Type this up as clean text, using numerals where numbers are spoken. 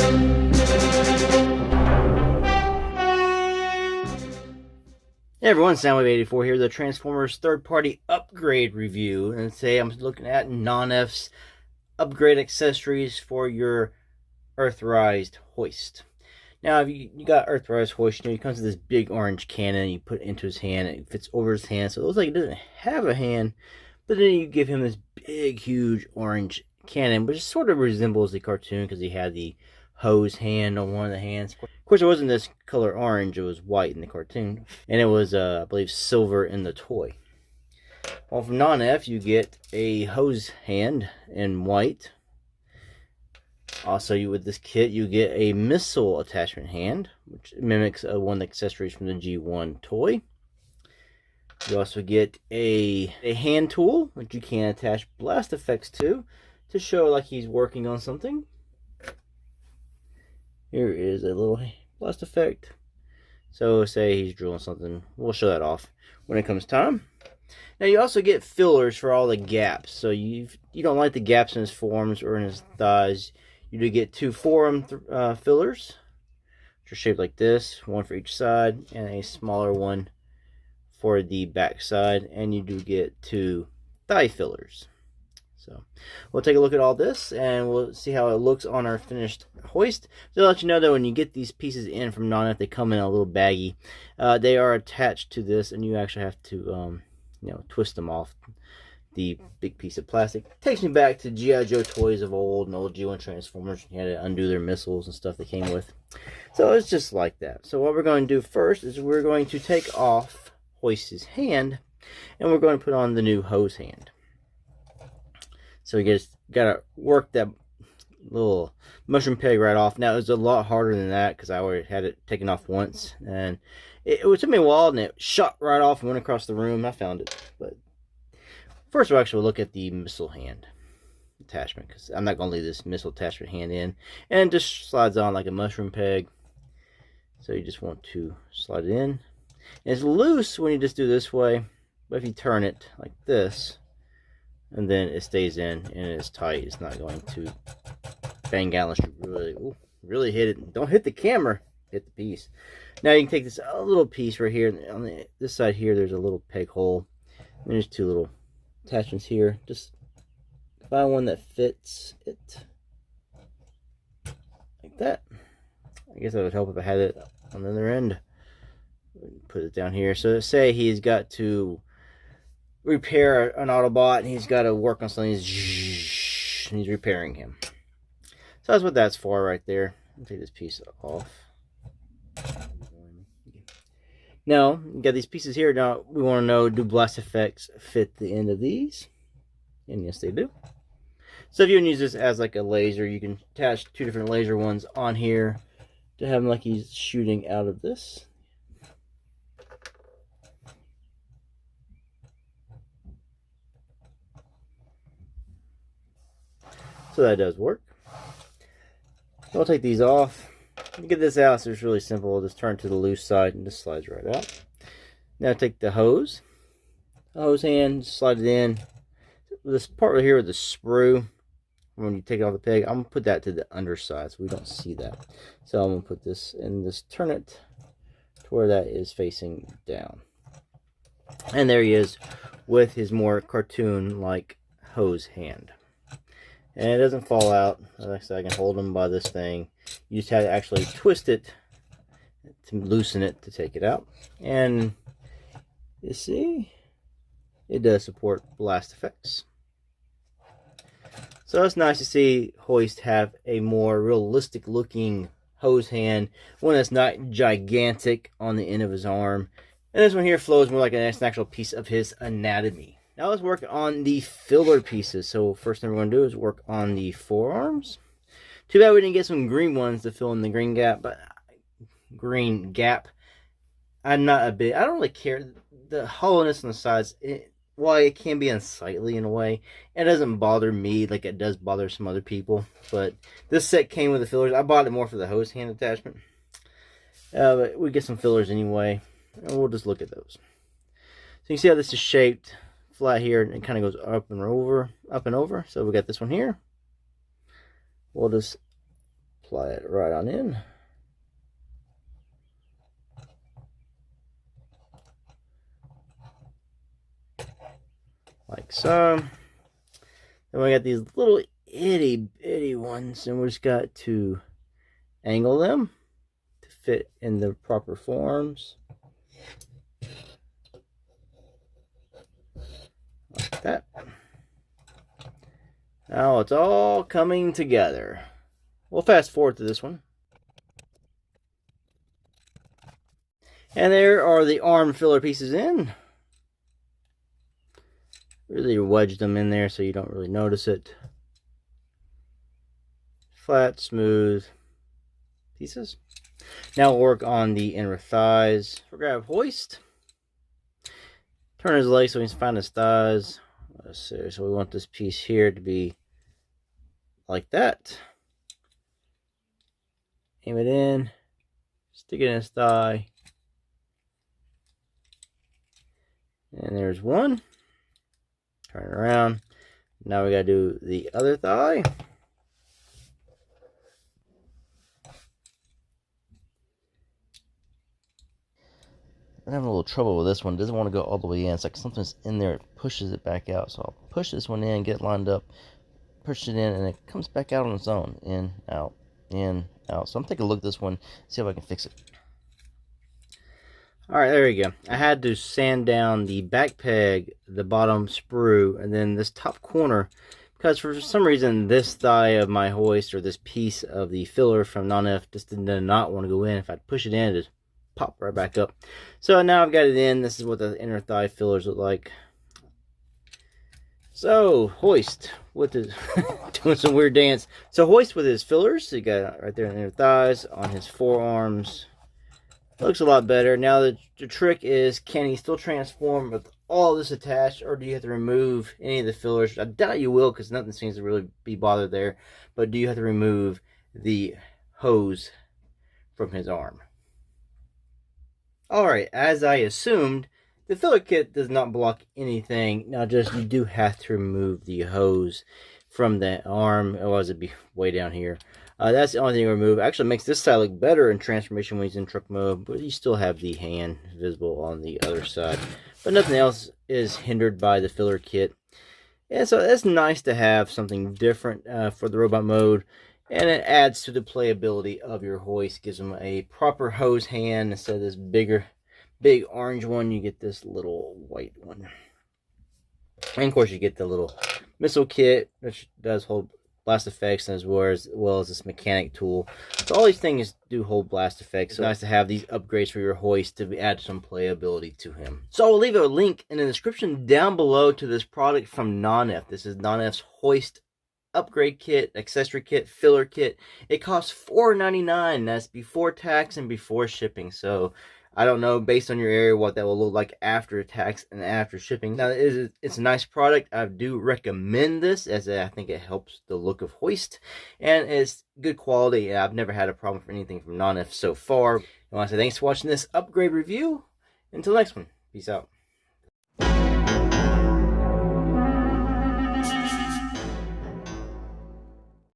Hey everyone, Soundwave84 here, the Transformers third-party upgrade review. And today I'm looking at NONNEF's upgrade accessories for your Earthrise Hoist. Now, if you got Earthrise Hoist, you know, he comes with this big orange cannon, you put it into his hand, and it fits over his hand, so it looks like he doesn't have a hand, but then you give him this big, huge orange cannon, which sort of resembles the cartoon because he had the hose hand on one of the hands. Of course, it wasn't this color orange, it was white in the cartoon, and it was, I believe, silver in the toy. Well, from NONNEF, you get a hose hand in white. Also, with this kit, you get a missile attachment hand, which mimics one of the accessories from the G1 toy. You also get a hand tool, which you can attach blast effects to show like he's working on something. Here is a little blast effect. So say he's drilling something. We'll show that off when it comes time. Now you also get fillers for all the gaps. So you don't like the gaps in his forearms or in his thighs. You do get two forearm fillers, which are shaped like this. One for each side and a smaller one for the back side. And you do get two thigh fillers. So we'll take a look at all this and we'll see how it looks on our finished hoist. So I'll let you know that when you get these pieces in from NONNEF, they come in a little baggy. They are attached to this, and you actually have to you know, twist them off the big piece of plastic. Takes me back to G.I. Joe toys of old and old G1 Transformers. You had to undo their missiles and stuff they came with. So it's just like that. So what we're going to do first is we're going to take off Hoist's hand, and we're going to put on the new hose hand. So you just gotta work that little mushroom peg right off. Now it was a lot harder than that because I already had it taken off once, and it took me a while, and it shot right off and went across the room. I found it, but first we'll actually look at the missile hand attachment because I'm not gonna leave this missile attachment hand in, and it just slides on like a mushroom peg. So you just want to slide it in. And it's loose when you just do this way, but if you turn it like this, and then it stays in and it's tight, it's not going to bang out unless you really hit it. Don't hit the camera, hit the piece. Now you can take this little piece right here on this side here. There's a little peg hole, and there's two little attachments here. Just find one that fits it like that. I guess that would help if I had it on the other end. Put it down here. So say he's got to repair an Autobot and he's got to work on something, and he's repairing him. So that's what that's for right there. I'll take this piece off. Now you got these pieces here. Now we want to know, do blast effects fit the end of these? And yes, they do. So if you want to use this as like a laser, you can attach two different laser ones on here to have him like he's shooting out of this. So that does work. So I'll take these off. You get this out, so it's really simple. I'll just turn to the loose side and just slides right out. Now take the hose hand, slide it in. This part right here with the sprue, when you take it off the peg, I'm going to put that to the underside so we don't see that. So I'm going to put this and just turn it to where that is facing down. And there he is with his more cartoon-like hose hand. And it doesn't fall out. Like I said, I can hold them by this thing. You just have to actually twist it to loosen it to take it out. And you see, it does support blast effects. So it's nice to see Hoist have a more realistic looking hose hand. One that's not gigantic on the end of his arm. And this one here flows more like an actual piece of his anatomy. Now let's work on the filler pieces. So first thing we're going to do is work on the forearms. Too bad we didn't get some green ones to fill in the green gap, but I'm not a bit, I don't really care. The hollowness on the sides, while it can be unsightly in a way, it doesn't bother me like it does bother some other people. But this set came with the fillers. I bought it more for the hose hand attachment. But we get some fillers anyway, and we'll just look at those. So you can see how this is shaped flat here, and it kind of goes up and over. So we got this one here. We'll just apply it right on in. Like so. Then we got these little itty bitty ones, and we just got to angle them to fit in the proper forms. Like that. Now it's all coming together. We'll fast forward to this one. And there are the arm filler pieces in. Really wedged them in there so you don't really notice it. Flat, smooth pieces. Now we'll work on the inner thighs. We'll grab hoist. Turn his legs so we can find his thighs. Let's see. So we want this piece here to be like that. Aim it in. Stick it in his thigh. And there's one. Turn it around. Now we gotta do the other thigh. I'm having a little trouble with this one. It doesn't want to go all the way in. It's like something's in there. It pushes it back out. So I'll push this one in, get it lined up, push it in, and it comes back out on its own. In, out, in, out. So I'm taking a look at this one, see if I can fix it. Alright, there we go. I had to sand down the back peg, the bottom sprue, and then this top corner, because for some reason this thigh of my hoist, or this piece of the filler from NONNEF, just did not want to go in. If I push it in, it pop right back up. So now I've got it in. This is what the inner thigh fillers look like. So hoist with his doing some weird dance. So hoist with his fillers. So you got it right there in the inner thighs, on his forearms. Looks a lot better. Now the trick is, can he still transform with all this attached, or do you have to remove any of the fillers? I doubt you will, because nothing seems to really be bothered there. But do you have to remove the hose from his arm? Alright, as I assumed, the filler kit does not block anything. Now just, you do have to remove the hose from the arm. Otherwise it'd be way down here. That's the only thing to remove. Actually makes this side look better in transformation when he's in truck mode, but you still have the hand visible on the other side. But nothing else is hindered by the filler kit. And so it's nice to have something different for the robot mode. And it adds to the playability of your hoist. Gives them a proper hose hand instead of this big orange one. You get this little white one. And of course you get the little missile kit, which does hold blast effects, as well as this mechanic tool. So all these things do hold blast effects. So it's nice to have these upgrades for your hoist to add some playability to him. So I'll leave a link in the description down below to this product from NONNEF. This is NONNEF's hoist upgrade kit, accessory kit, filler kit. It costs $4.99. That's before tax and before shipping. So I don't know, based on your area, what that will look like after tax and after shipping. Now, it's a nice product. I do recommend this, as I think it helps the look of hoist. And it's good quality. I've never had a problem with anything from NONNEF so far. I want to say thanks for watching this upgrade review. Until next one, peace out.